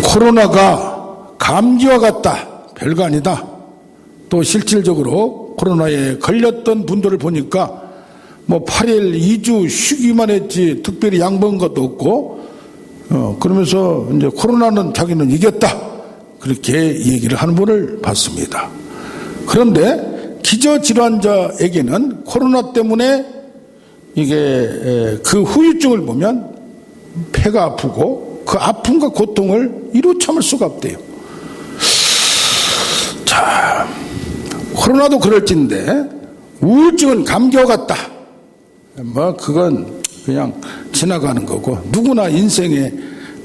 코로나가 감기와 같다. 별거 아니다. 또 실질적으로 코로나에 걸렸던 분들을 보니까 8일 2주 쉬기만 했지 특별히 양보한 것도 없고, 그러면서 이제 코로나는 자기는 이겼다. 그렇게 얘기를 하는 분을 봤습니다. 그런데 기저질환자에게는 코로나 때문에 이게 그 후유증을 보면 폐가 아프고 그 아픔과 고통을 이루 참을 수가 없대요. 자, 코로나도 그럴진데 우울증은 감기와 같다. 그건 그냥 지나가는 거고, 누구나 인생에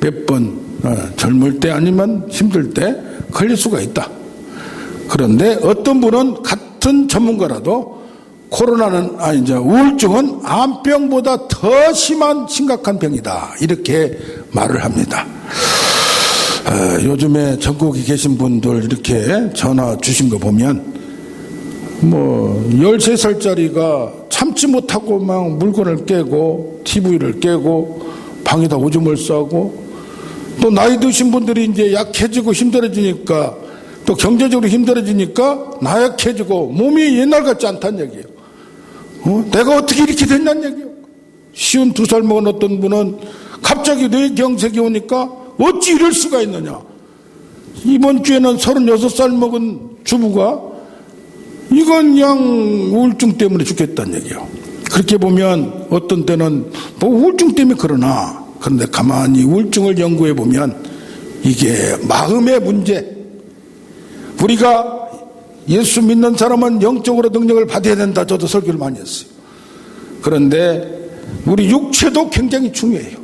몇 번 젊을 때 아니면 힘들 때 걸릴 수가 있다. 그런데 어떤 분은 같은 전문가라도 우울증은 암병보다 더 심한 심각한 병이다. 이렇게 말을 합니다. 요즘에 전국에 계신 분들 이렇게 전화 주신 거 보면 13살짜리가 참지 못하고 막 물건을 깨고 TV를 깨고 방에다 오줌을 싸고, 또 나이 드신 분들이 이제 약해지고 힘들어지니까, 또 경제적으로 힘들어지니까 나약해지고 몸이 옛날 같지 않다는 얘기예요. 내가 어떻게 이렇게 됐냐는 얘기예요. 52살 먹은 어떤 분은 갑자기 뇌경색이 오니까 어찌 이럴 수가 있느냐. 이번 주에는 36살 먹은 주부가 이건 그냥 우울증 때문에 죽겠다는 얘기예요. 그렇게 보면 어떤 때는 우울증 때문에 그런데 가만히 우울증을 연구해 보면 이게 마음의 문제. 우리가 예수 믿는 사람은 영적으로 능력을 받아야 된다. 저도 설교를 많이 했어요. 그런데 우리 육체도 굉장히 중요해요.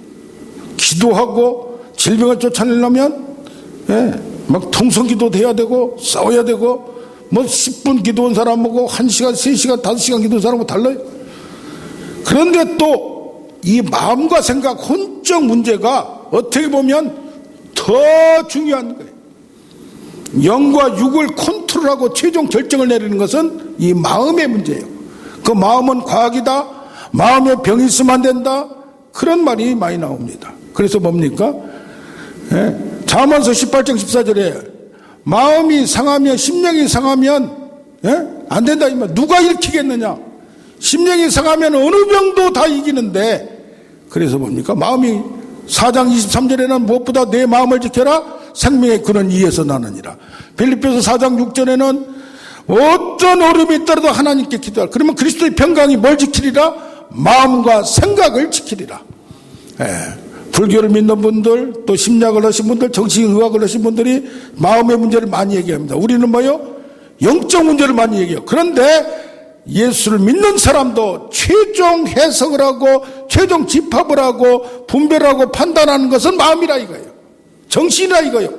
기도하고 질병을 쫓아내려면 막 통성기도도 해야 되고 싸워야 되고, 10분 기도한 사람하고 1시간, 3시간, 5시간 기도한 사람하고 달라요. 그런데 또 이 마음과 생각, 혼적 문제가 어떻게 보면 더 중요한 거예요. 영과 육을 컨트롤하고 최종 결정을 내리는 것은 이 마음의 문제예요. 그 마음은 과학이다. 마음에 병이 있으면 안 된다. 그런 말이 많이 나옵니다. 그래서 뭡니까? 잠언서 18장 14절에 마음이 상하면, 심령이 상하면 안 된다. 누가 일으키겠느냐? 심령이 상하면 어느 병도 다 이기는데, 그래서 뭡니까? 마음이 4장 23절에는 무엇보다 내 마음을 지켜라. 생명의 근원 이에서 나느니라. 빌립보서 4장 6절에는 어떤 어려움이 있더라도 하나님께 기도하라. 그러면 그리스도의 평강이 뭘 지키리라? 마음과 생각을 지키리라. 불교를 믿는 분들, 또 심리학을 하신 분들, 정신의학을 하신 분들이 마음의 문제를 많이 얘기합니다. 우리는 영적 문제를 많이 얘기해요. 그런데 예수를 믿는 사람도 최종 해석을 하고 최종 집합을 하고 분별하고 판단하는 것은 마음이라 이거예요. 정신이라 이거예요.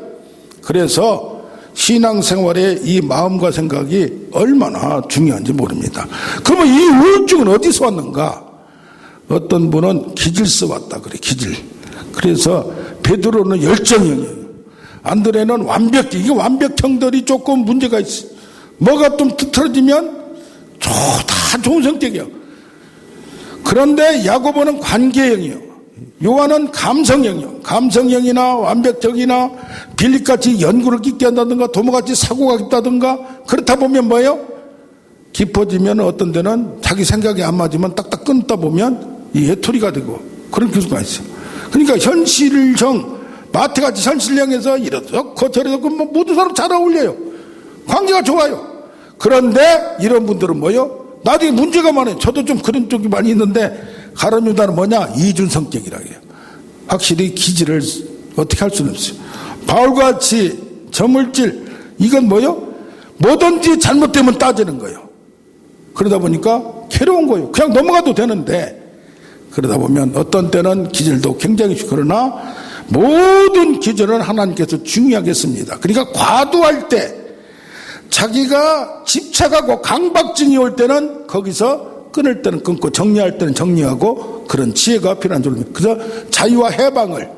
그래서 신앙생활에 이 마음과 생각이 얼마나 중요한지 모릅니다. 그러면 이 우울증은 어디서 왔는가? 어떤 분은 기질서 왔다 그래. 기질. 그래서 베드로는 열정형이에요. 안드레는 완벽히. 이게 완벽형들이 조금 문제가 있어요. 뭐가 좀 틀어지면 다 좋은 성격이에요. 그런데 야고보는 관계형이에요. 요한은 감성형이요. 감성형이나 완벽형이나 빌립같이 연구를 깊게 한다든가 도모같이 사고가 깊다든가, 그렇다 보면 깊어지면 어떤 데는 자기 생각이 안 맞으면 딱딱 끊다 보면 이 외톨이가 되고 그런 경우가 있어요. 그러니까 현실형, 마태같이 현실형에서 이렇고 저렇고 모든 사람 잘 어울려요. 관계가 좋아요. 그런데 이런 분들은 나중에 문제가 많아요. 저도 좀 그런 쪽이 많이 있는데, 가룟유다는 이중 성격이라고 해요. 확실히 기질을 어떻게 할 수는 없어요. 바울같이 저물질, 이건 뭐든지 잘못되면 따지는 거예요. 그러다 보니까 괴로운 거예요. 그냥 넘어가도 되는데, 그러다 보면 어떤 때는 기질도 굉장히, 그러나 모든 기질은 하나님께서 중요하게 씁니다. 그러니까 과도할 때, 자기가 집착하고 강박증이 올 때는 거기서 끊을 때는 끊고 정리할 때는 정리하고, 그런 지혜가 필요한 줄입니다. 그래서 자유와 해방을,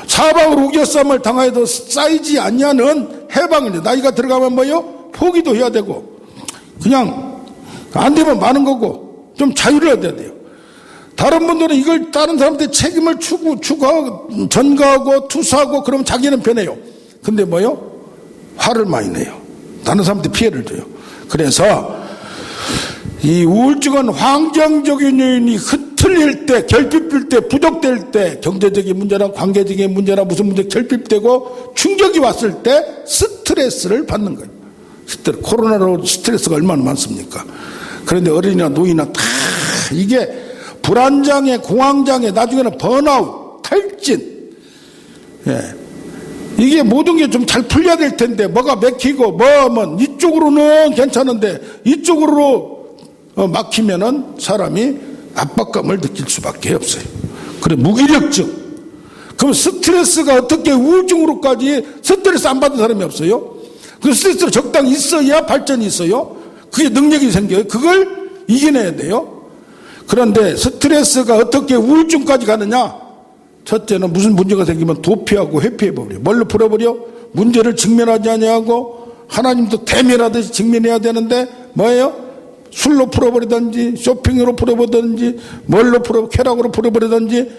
사방으로 우겨싸움을 당하여도 쌓이지 않냐는 해방을, 나이가 들어가면 포기도 해야 되고, 그냥 안 되면 많은 거고, 좀 자유를 얻어야 돼요. 다른 분들은 이걸 다른 사람한테 책임을 추구하고 전가하고 투사하고 그러면 자기는 변해요. 근데 뭐요? 화를 많이 내요. 다른 사람한테 피해를 줘요. 그래서 이 우울증은 환경적인 요인이 흐트릴 때, 결핍될 때, 부족될 때, 경제적인 문제나 관계적인 문제나 무슨 문제 결핍되고 충격이 왔을 때 스트레스를 받는 거예요. 코로나로 스트레스가 얼마나 많습니까? 그런데 어린이나 노인이나 다 이게 불안장애, 공황장애, 나중에는 번아웃, 탈진, 이게 모든 게 좀 잘 풀려야 될 텐데 뭐가 막히고 뭐면 이쪽으로는 괜찮은데 이쪽으로 막히면은 사람이 압박감을 느낄 수밖에 없어요. 그래 무기력증. 그럼 스트레스가 어떻게 우울증으로까지 스트레스 안 받은 사람이 없어요? 그 스트레스가 적당히 있어야 발전이 있어요. 그게 능력이 생겨요. 그걸 이겨내야 돼요. 그런데 스트레스가 어떻게 우울증까지 가느냐? 첫째는 무슨 문제가 생기면 도피하고 회피해버려. 뭘로 풀어버려? 문제를 직면하지 아니하고 하나님도 대면하듯이 직면해야 되는데 뭐예요? 술로 풀어버리든지 쇼핑으로 풀어버리든지 뭘로 쾌락으로 풀어버리든지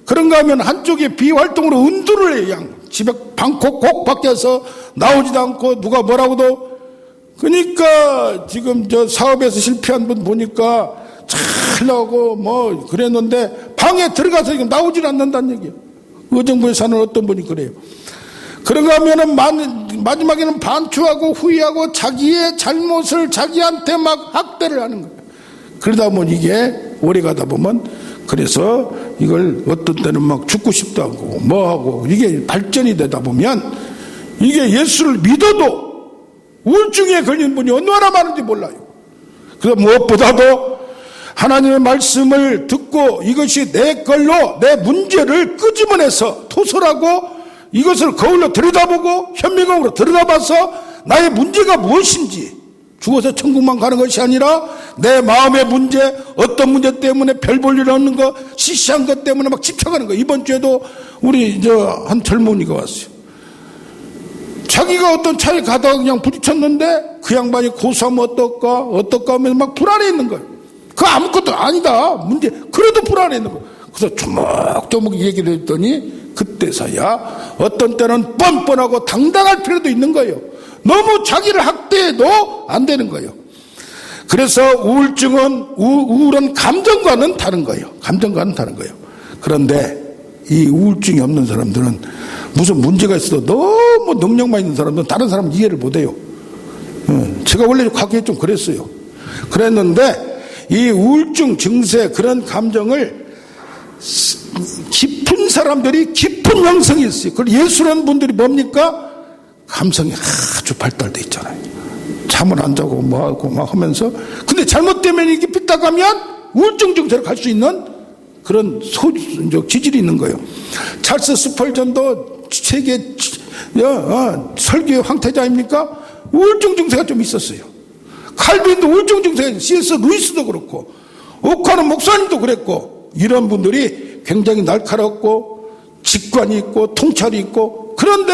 그런가 하면 한쪽에 비활동으로 은둔을 해요. 집에 방콕콕 밖에서 나오지도 않고 누가 뭐라고도. 그러니까 지금 저 사업에서 실패한 분 보니까 잘 나오고 뭐 그랬는데 방에 들어가서 지금 나오질 않는다는 얘기예요. 의정부에 사는 어떤 분이 그래요. 그런가 하면은 마지막에는 반추하고 후회하고 자기의 잘못을 자기한테 막 학대를 하는 거예요. 그러다 보면 이게 오래 가다 보면 그래서 이걸 어떤 때는 막 죽고 싶다 하고 뭐 하고 이게 발전이 되다 보면 이게 예수를 믿어도 우울증에 걸린 분이 얼마나 많은지 몰라요. 그래서 무엇보다도 하나님의 말씀을 듣고 이것이 내 걸로 내 문제를 끄집어내서 토설하고 이것을 거울로 들여다보고 현미경으로 들여다봐서 나의 문제가 무엇인지 죽어서 천국만 가는 것이 아니라 내 마음의 문제, 어떤 문제 때문에 별 볼 일 없는 거, 시시한 것 때문에 막 집착하는 거. 이번 주에도 우리 한 젊은이가 왔어요. 자기가 어떤 차에 가다가 그냥 부딪혔는데 그 양반이 고소하면 어떨까 하면서 막 불안해 있는 거예요. 그거 아무것도 아니다. 문제. 그래도 불안해 있는 거예요. 그래서 조목조목 얘기를 했더니 그때서야 어떤 때는 뻔뻔하고 당당할 필요도 있는 거예요. 너무 자기를 학대해도 안 되는 거예요. 그래서 우울증은 우울한 감정과는 다른 거예요. 감정과는 다른 거예요. 그런데 이 우울증이 없는 사람들은 무슨 문제가 있어도 너무 능력만 있는 사람들은 다른 사람 이해를 못해요. 제가 원래 과거에 좀 그랬어요. 그랬는데 이 우울증 증세 그런 감정을 깊은 사람들이 깊은 영성이 있어요. 그리고 예수라는 분들이 뭡니까? 감성이 아주 발달돼 있잖아요. 잠을 안 자고 뭐하고 막 하면서 근데 잘못되면 이게 삐딱하면 우울증 증세로 갈 수 있는 그런 기질이 있는 거예요. 찰스 스펄전도 세계 설교의 황태자 아닙니까? 우울증 증세가 좀 있었어요. 칼빈도 우울증 증세가 C.S. 루이스도 그렇고 오카는 목사님도 그랬고 이런 분들이 굉장히 날카롭고 직관이 있고 통찰이 있고 그런데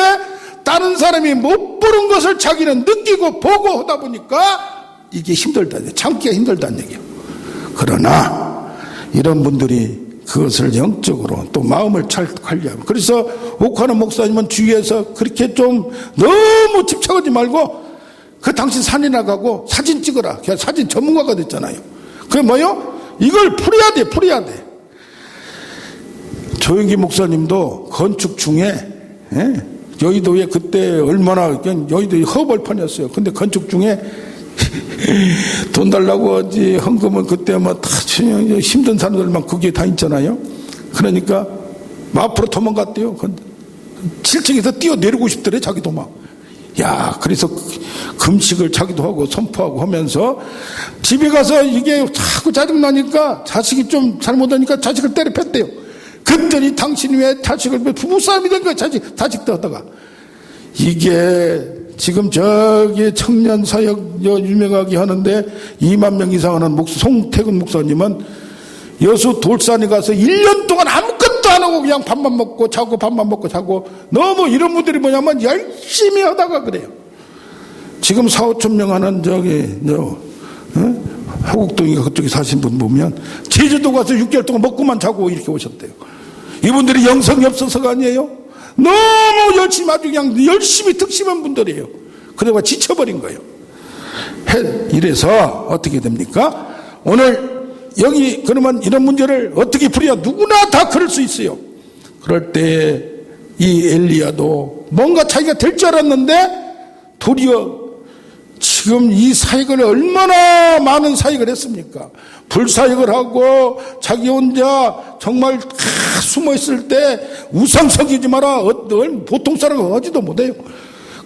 다른 사람이 못 보는 것을 자기는 느끼고 보고 하다 보니까 이게 힘들다. 참기가 힘들다는 얘기예요. 그러나 이런 분들이 그것을 영적으로 또 마음을 잘 관리하고 그래서 오카는 목사님은 주위에서 그렇게 좀 너무 집착하지 말고 그 당신 산이나 가고 사진 찍어라. 그냥 사진 전문가가 됐잖아요. 그게 뭐요? 이걸 풀어야 돼. 조영기 목사님도 건축 중에 여의도에 그때 얼마나 여의도에 허벌판이었어요. 근데 건축 중에 돈 달라고 하지 헌금은 그때 뭐 다 힘든 사람들만 그게 다 있잖아요. 그러니까 앞으로 도망갔대요. 7층에서 뛰어내리고 싶더래 자기도 막. 야, 그래서 금식을 자기도 하고 선포하고 하면서 집에 가서 이게 자꾸 짜증나니까 자식이 좀 잘못하니까 자식을 때려 팼대요. 그랬더니 당신이 왜 자식을 부부싸움이 된 거야. 자식도 하다가. 이게 지금 저기 청년 사역 유명하게 하는데 2만 명 이상 하는 송태근 목사님은 여수 돌산에 가서 1년 동안 아무것도 안 하고 그냥 밥만 먹고 자고 밥만 먹고 자고 너무 이런 분들이 뭐냐면 열심히 하다가 그래요. 지금 4, 5천 명 하는 호국동이가 그쪽에 사신 분 보면 제주도 가서 6개월 동안 먹고만 자고 이렇게 오셨대요. 이분들이 영성이 없어서가 아니에요. 너무 열심히 아주 그냥 열심히 특심한 분들이에요. 그러다가 지쳐버린 거예요. 이래서 어떻게 됩니까? 오늘 여기 그러면 이런 문제를 어떻게 풀어야, 누구나 다 그럴 수 있어요. 그럴 때 이 엘리야도 뭔가 자기가 될 줄 알았는데 도리어 지금 이 사역을 얼마나 많은 사역을 했습니까? 불사역을 하고 자기 혼자 정말 숨어 있을 때 우상 섬기지 마라. 보통 사람은 하지도 못해요.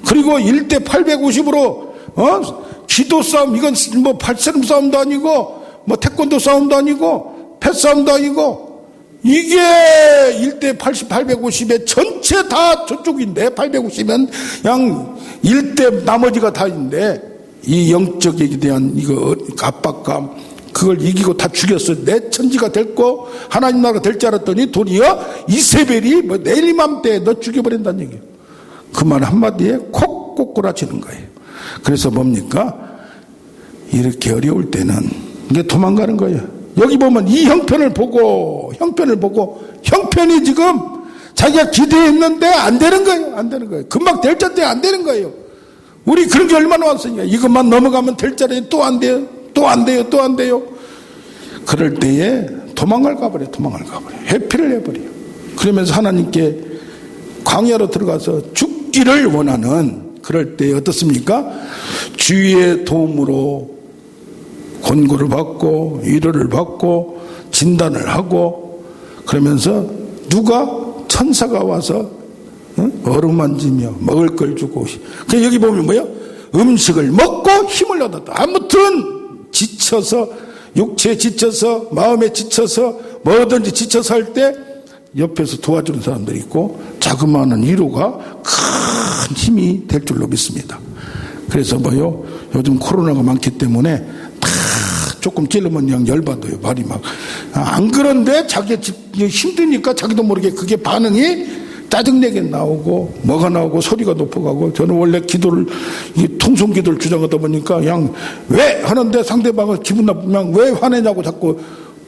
그리고 1대 850으로 기도 싸움, 이건 뭐 팔씨름 싸움도 아니고 뭐 태권도 싸움도 아니고 패싸움도 아니고, 이게 1대 80, 850에 전체 다 저쪽인데, 850은 그냥 1대 나머지가 다인데, 이 영적에 대한 이거 압박감, 그걸 이기고 다 죽였어. 내 천지가 될 거, 하나님 나라가 될 줄 알았더니 도리어 이세벨이 뭐 내리맘때 너 죽여버린다는 얘기예요. 그 말 한마디에 콕 꼬꾸라치는 거예요. 그래서 뭡니까? 이렇게 어려울 때는 이게 도망가는 거예요. 여기 보면 이 형편을 보고 형편이 지금 자기가 기대했는데 안 되는 거예요. 안 되는 거예요. 금방 될 줄 때 안 되는 거예요. 우리 그런 게 얼마나 왔으니까. 이것만 넘어가면 될 줄 알았는데 또 안 돼요. 또 안 돼요. 또 안 돼요. 그럴 때에 도망을 가버려요. 회피를 해버려요. 그러면서 하나님께 광야로 들어가서 죽기를 원하는, 그럴 때 어떻습니까? 주위의 도움으로 권고를 받고 위로를 받고 진단을 하고, 그러면서 누가 천사가 와서 어루만지며 먹을 걸 주고, 그 여기 보면 뭐예요? 음식을 먹고 힘을 얻었다. 아무튼 지쳐서, 육체에 지쳐서, 마음에 지쳐서, 뭐든지 지쳐서 할 때 옆에서 도와주는 사람들이 있고, 자그마한 위로가 큰 힘이 될 줄로 믿습니다. 그래서 뭐요? 요즘 코로나가 많기 때문에 다 조금 찔르면 그냥 열받아요. 말이 막. 안 그런데 자기 힘드니까 자기도 모르게 그게 반응이 짜증내게 나오고 뭐가 나오고 소리가 높아가고, 저는 원래 기도를 통성 기도를 주장하다 보니까 그냥 왜 하는데 상대방은 기분 나쁘면 왜 화내냐고 자꾸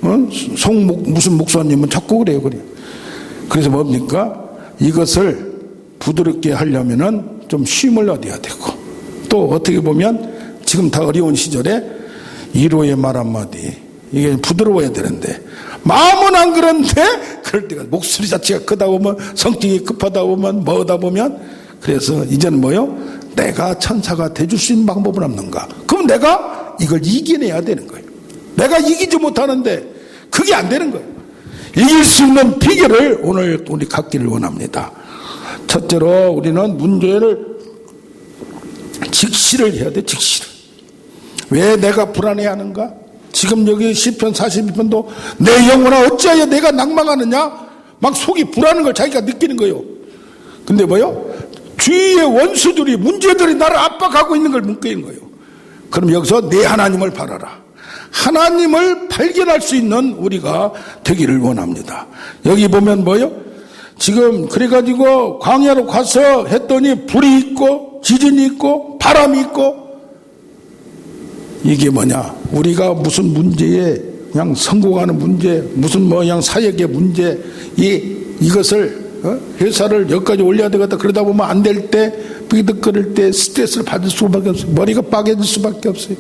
무슨 목사님은 자꾸 그래요. 그래서 뭡니까? 이것을 부드럽게 하려면은 좀 쉼을 얻어야 되고, 또 어떻게 보면 지금 다 어려운 시절에 위로의 말 한마디, 이게 부드러워야 되는데 마음은 안 그런데, 그럴 때가 목소리 자체가 크다 보면, 성격이 급하다 보면, 뭐다 보면, 그래서 이제는 뭐요? 내가 천사가 돼줄 수 있는 방법은 없는가? 그럼 내가 이걸 이겨내야 되는 거예요. 내가 이기지 못하는데 그게 안 되는 거예요. 이길 수 있는 비결을 오늘 우리 갖기를 원합니다. 첫째로 우리는 문제를 직시를 해야 돼. 직시를. 왜 내가 불안해하는가? 지금 여기 시편 42편도 내 영혼아 어찌하여 내가 낭망하느냐? 막 속이 불안한 걸 자기가 느끼는 거예요. 근데 뭐요? 주위의 원수들이, 문제들이 나를 압박하고 있는 걸 느끼는 거예요. 그럼 여기서 내 하나님을 바라라. 하나님을 발견할 수 있는 우리가 되기를 원합니다. 여기 보면 뭐요? 지금 그래가지고 광야로 가서 했더니 불이 있고 지진이 있고 바람이 있고, 이게 뭐냐? 우리가 무슨 문제에 그냥 성공하는 문제, 무슨 뭐 그냥 사역의 문제, 이것을 회사를 여기까지 올려야 되겠다 그러다 보면 안 될 때, 비득거릴 때 스트레스를 받을 수밖에 없어요. 머리가 빠개질 수밖에 없어요.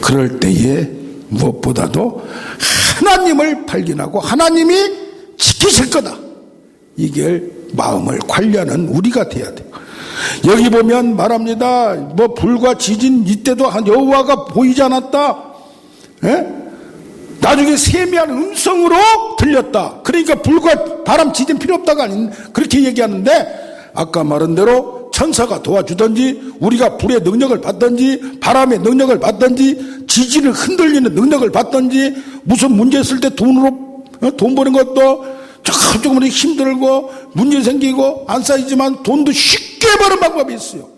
그럴 때에 무엇보다도 하나님을 발견하고 하나님이 지키실 거다, 이게 마음을 관리하는 우리가 돼야 돼요. 여기 보면 말합니다. 뭐 불과 지진 이때도 여호와가 보이지 않았다. 나중에 세미한 음성으로 들렸다. 그러니까 불과 바람 지진 필요 없다가 아닌, 그렇게 얘기하는데, 아까 말한 대로 천사가 도와주든지, 우리가 불의 능력을 받든지, 바람의 능력을 받든지, 지진을 흔들리는 능력을 받든지, 무슨 문제 있을 때 돈 버는 것도 조금 힘들고 문제 생기고 안 쌓이지만 돈도 쉽게 버는 방법이 있어요.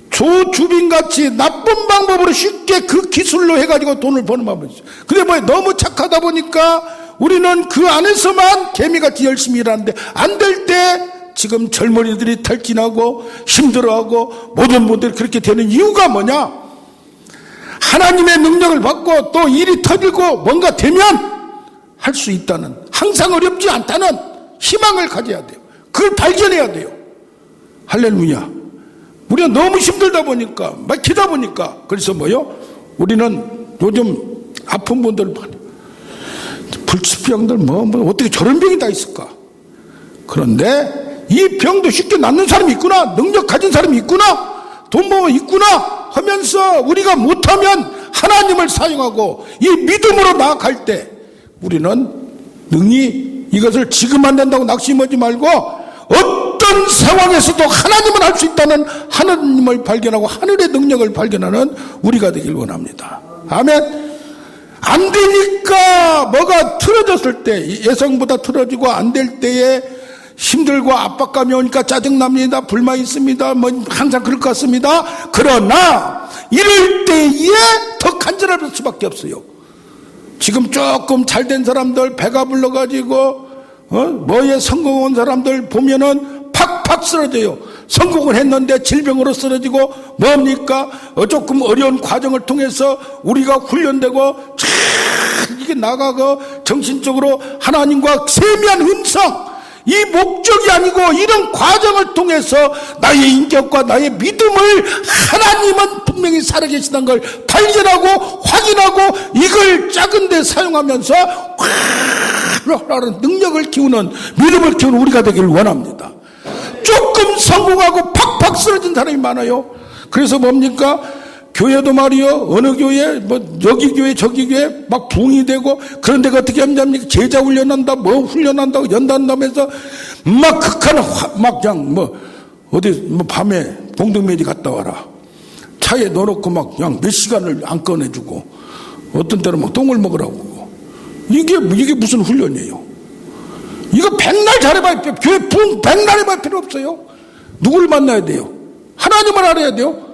조주빈같이 나쁜 방법으로 쉽게 그 기술로 해가지고 돈을 버는 방법이 있어요. 근데 뭐 너무 착하다 보니까 우리는 그 안에서만 개미같이 열심히 일하는데, 안 될 때 지금 젊은이들이 탈진하고 힘들어하고 모든 분들이 그렇게 되는 이유가 뭐냐? 하나님의 능력을 받고 또 일이 터지고 뭔가 되면 할 수 있다는, 항상 어렵지 않다는 희망을 가져야 돼요. 그걸 발견해야 돼요. 할렐루야. 우리가 너무 힘들다 보니까, 막히다 보니까, 그래서 우리는 요즘 아픈 분들, 불치병들, 어떻게 저런 병이 다 있을까? 그런데 이 병도 쉽게 낫는 사람이 있구나, 능력 가진 사람이 있구나, 돈 모으면 있구나 하면서 우리가 못하면 하나님을 사용하고 이 믿음으로 나아갈 때 우리는 능히 이것을 지금 안 된다고 낙심하지 말고 어떤 상황에서도 하나님은 할 수 있다는 하나님을 발견하고 하늘의 능력을 발견하는 우리가 되길 원합니다. 아멘. 안 되니까 뭐가 틀어졌을 때, 예상보다 틀어지고 안 될 때에 힘들고 압박감이 오니까 짜증납니다. 불만이 있습니다. 항상 그럴 것 같습니다. 그러나 이럴 때에 더 간절할 수밖에 없어요. 지금 조금 잘된 사람들, 배가 불러가지고 뭐에 성공한 사람들 보면은 팍팍 쓰러져요. 성공을 했는데 질병으로 쓰러지고, 뭡니까? 조금 어려운 과정을 통해서 우리가 훈련되고 이게 나가고 정신적으로 하나님과 세미한 음성, 이 목적이 아니고 이런 과정을 통해서 나의 인격과 나의 믿음을 하나님은 분명히 살아계시다는 걸 발견하고 확인하고 이걸 작은 데 사용하면서 능력을 키우는, 믿음을 키우는 우리가 되기를 원합니다. 조금 성공하고 팍팍 쓰러진 사람이 많아요. 그래서 뭡니까? 교회도 말이요, 어느 교회, 여기 교회 저기 교회 막 붕이 되고, 그런데 어떻게 하냐면 제자 훈련한다, 훈련한다고 연단하면서 막 극한 막 그냥 어디 밤에 봉동매지 갔다 와라, 차에 넣어놓고 막 그냥 몇 시간을 안 꺼내주고, 어떤 때는 막 똥을 먹으라고. 이게 무슨 훈련이에요? 이거 백날 잘해봐야, 교회 붕 백날 해봐야 필요 없어요. 누구를 만나야 돼요? 하나님을 알아야 돼요.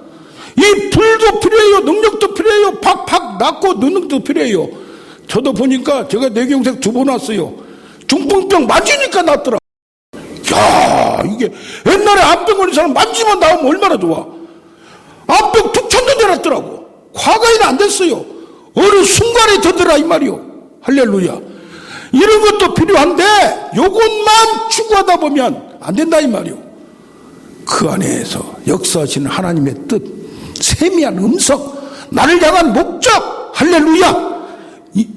이 불도 필요해요. 능력도 필요해요. 팍팍 낫고 능력도 필요해요. 저도 보니까 제가 뇌경색 2번 왔어요. 중풍병 맞으니까 낫더라. 야, 이게 옛날에 암병 걸린 사람 만지면 나오면 얼마나 좋아. 암병 툭 쳤는데 낫더라고. 과거에는 안 됐어요. 어느 순간에 되더라 이 말이요. 할렐루야. 이런 것도 필요한데 요것만 추구하다 보면 안 된다 이 말이요. 그 안에서 역사하시는 하나님의 뜻, 세미한 음성, 나를 향한 목적, 할렐루야.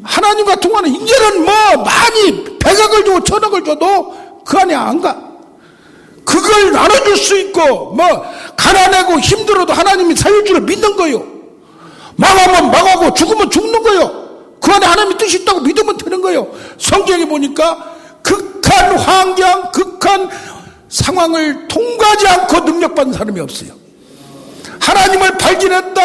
하나님과 통하는, 이제는 많이 백악을 주고 천억을 줘도 그 안에 안 가. 그걸 나눠줄 수 있고, 가난하고 힘들어도 하나님이 살릴 줄을 믿는 거요. 망하면 망하고 죽으면 죽는 거요. 그 안에 하나님의 뜻이 있다고 믿으면 되는 거요. 성경에 보니까 극한 환경, 극한 상황을 통과하지 않고 능력받는 사람이 없어요. 하나님을 발견했다,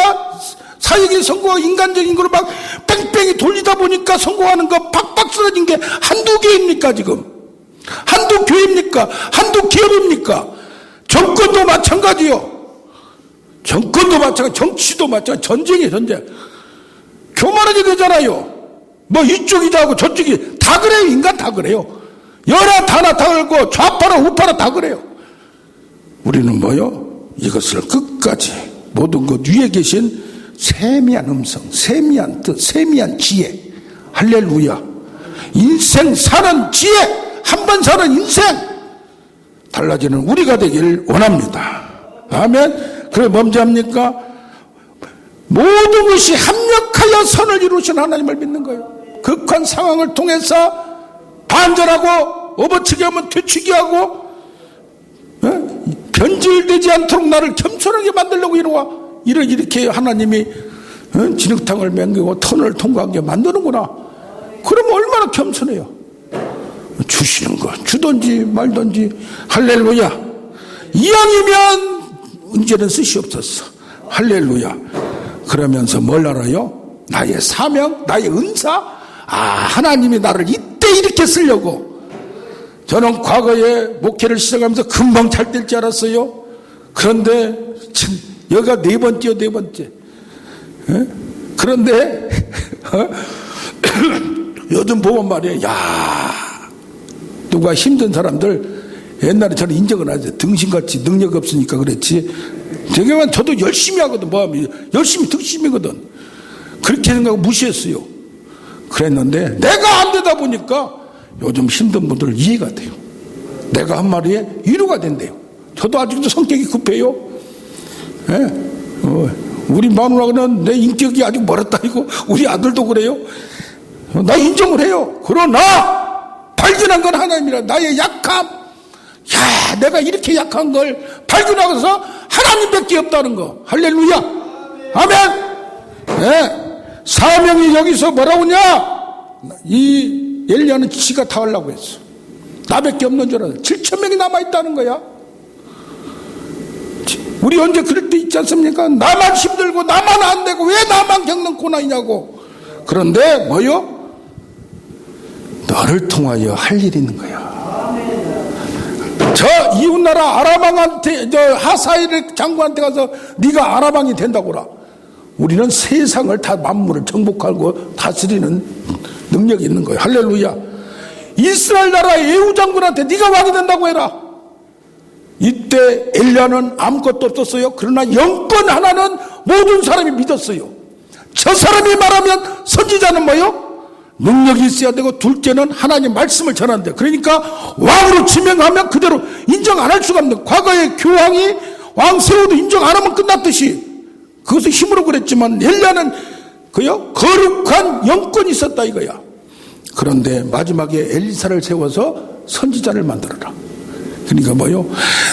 사역에 성공하고 인간적인 거로 막 뺑뺑이 돌리다 보니까 성공하는 거 팍팍 쓰러진 게 한두 개입니까 지금? 한두 교회입니까? 한두 기업입니까? 정권도 마찬가지요. 정권도 마찬가지, 정치도 마찬가지, 전쟁이에요, 전쟁. 교만하게 되잖아요. 이쪽이다 하고 저쪽이 다 그래요. 인간 다 그래요. 열하 다나 다 그러고 좌파나 우파나 다 그래요. 우리는 이것을 끝까지 모든 것 위에 계신 세미한 음성, 세미한 뜻, 세미한 지혜, 할렐루야. 인생 사는 지혜, 한 번 사는 인생 달라지는 우리가 되기를 원합니다. 아멘. 그래 뭔지 합니까? 모든 것이 합력하여 선을 이루신 하나님을 믿는 거예요. 극한 상황을 통해서 반전하고 업어치기 하면 되치기 하고 변질되지 않도록 나를 겸손하게 만들려고 이렇게 하나님이 진흙탕을 맹기고 터널을 통과하게 만드는구나. 그러면 얼마나 겸손해요. 주시는 거 주든지 말든지, 할렐루야. 이왕이면 언제는 쓰시옵소서, 할렐루야. 그러면서 뭘 알아요? 나의 사명, 나의 은사, 하나님이 나를 이때 이렇게 쓰려고. 저는 과거에 목회를 시작하면서 금방 잘 될 줄 알았어요. 그런데 여기가 네 번째요. 그런데 요즘 보면 말이에요. 누가 힘든 사람들, 옛날에 저는 인정을 하죠. 등신같이 능력 없으니까 그렇지. 저도 열심히 하거든. 열심히 득심이거든. 그렇게 생각하고 무시했어요. 그랬는데 내가 안 되다 보니까 요즘 힘든 분들 이해가 돼요. 내가 한 말에 위로가 된대요. 저도 아직도 성격이 급해요. 예? 우리 마누라는 내 인격이 아직 멀었다 이거. 우리 아들도 그래요. 나 인정을 해요. 그러나 발견한 건 하나님이라. 나의 약함, 야, 내가 이렇게 약한 걸 발견하고서 하나님밖에 없다는 거. 할렐루야. 아멘. 네. 사명이 여기서 뭐라고 하냐? 이 엘리야는 지가 다 하려고 했어. 나밖에 없는 줄 알았어. 7,000명이 남아있다는 거야. 우리 언제 그럴 때 있지 않습니까? 나만 힘들고 나만 안 되고 왜 나만 겪는 고난이냐고. 그런데 뭐요? 너를 통하여 할 일이 있는 거야. 저 이웃나라 아람왕한테, 저 하사엘 장군한테 가서 네가 아람왕이 된다고라. 우리는 세상을 다 만물을 정복하고 다스리는 능력이 있는 거예요. 할렐루야. 이스라엘 나라 예후 장군한테 네가 왕이 된다고 해라. 이때 엘리야는 아무것도 없었어요. 그러나 영권 하나는 모든 사람이 믿었어요. 저 사람이 말하면 선지자는 뭐요? 능력이 있어야 되고, 둘째는 하나님 말씀을 전한대. 그러니까 왕으로 지명하면 그대로 인정 안 할 수가 없는. 과거에 교황이 왕 세워도 인정 안 하면 끝났듯이 그것을 힘으로 그랬지만 엘리야는 그요 거룩한 영권이 있었다 이거야. 그런데 마지막에 엘리사를 세워서 선지자를 만들어라. 그러니까 뭐요?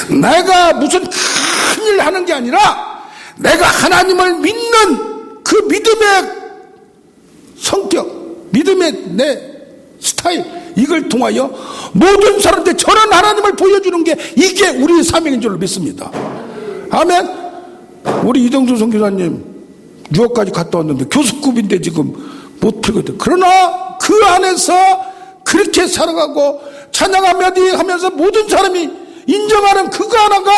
내가 무슨 큰일 하는 게 아니라 내가 하나님을 믿는 그 믿음의 성격, 믿음의 내 스타일, 이걸 통하여 모든 사람한테 저런 하나님을 보여주는 게 이게 우리의 사명인 줄 믿습니다. 아멘. 우리 이동수 선교사님 유학까지 갔다 왔는데 교수급인데 지금 못 풀거든. 그러나 그 안에서 그렇게 살아가고 찬양하며 하면서 모든 사람이 인정하는 그거 하나가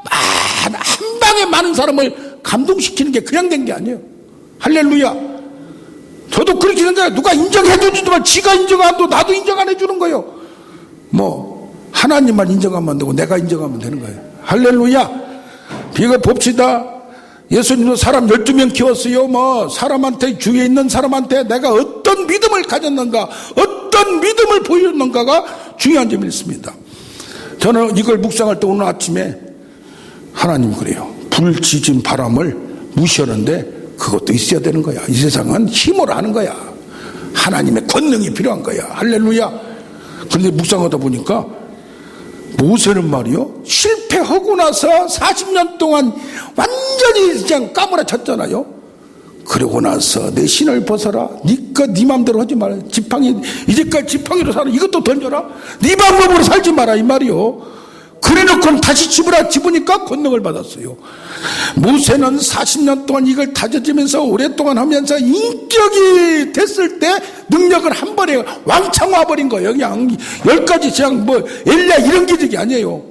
한 방에 많은 사람을 감동시키는 게 그냥 된 게 아니에요. 할렐루야. 저도 그렇게 생각해요. 누가 인정해주지만 지가 인정 안 해도 나도 인정 안 해주는 거예요. 뭐 하나님만 인정하면 안 되고 내가 인정하면 되는 거예요. 할렐루야. 이거 봅시다. 예수님도 사람 12명 키웠어요. 뭐 사람한테, 주위에 있는 사람한테 내가 어떤 믿음을 가졌는가, 어떤 믿음을 보였는가가 중요한 점이 있습니다. 저는 이걸 묵상할 때 오늘 아침에 하나님 그래요. 불 지진 바람을 무시하는데 그것도 있어야 되는 거야. 이 세상은 힘으로 하는 거야. 하나님의 권능이 필요한 거야. 할렐루야. 그런데 묵상하다 보니까 모세는 말이요, 실패하고 나서 40년 동안 완전히 그냥 까무라쳤잖아요. 그러고 나서 내 신을 벗어라. 네 맘대로 하지 마라. 지팡이, 이제까지 지팡이로 살아. 이것도 던져라. 네 방법으로 살지 마라 이 말이요. 그래놓고 다시 집으니까 권능을 받았어요. 모세는 40년 동안 이걸 다져지면서 오랫동안 하면서 인격이 됐을 때 능력을 한 번에 왕창 와버린 거예요. 그냥 10가지 그냥 뭐 엘리야 이런 기적이 아니에요.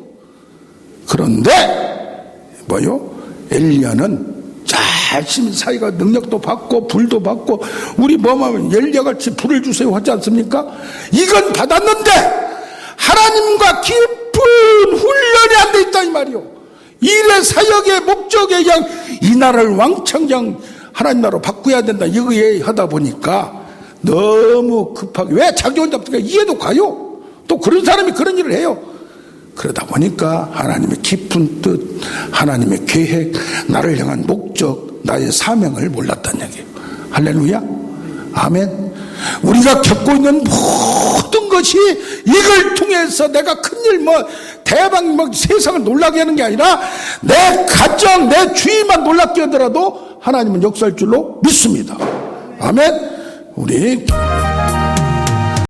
그런데 뭐요? 엘리야는 잘 사이가 능력도 받고 불도 받고, 우리 뭐하면 엘리야같이 불을 주세요 하지 않습니까? 이건 받았는데 하나님과 깊은 훈련이 안 돼 있다 이 말이요. 일의 사역의 목적에 그냥 이 나라를 왕창 그냥 하나님 나라로 바꿔야 된다 이거에 하다 보니까 너무 급하게, 왜 자기 혼자 이해도 가요. 또 그런 사람이 그런 일을 해요. 그러다 보니까 하나님의 깊은 뜻, 하나님의 계획, 나를 향한 목적, 나의 사명을 몰랐다는 얘기예요. 할렐루야. 아멘. 우리가 겪고 있는 모든 것이 이걸 통해서 내가 큰일 대박 세상을 놀라게 하는 게 아니라 내 가정, 내 주위만 놀랍게 하더라도 하나님은 역사할 줄로 믿습니다. 아멘. 우리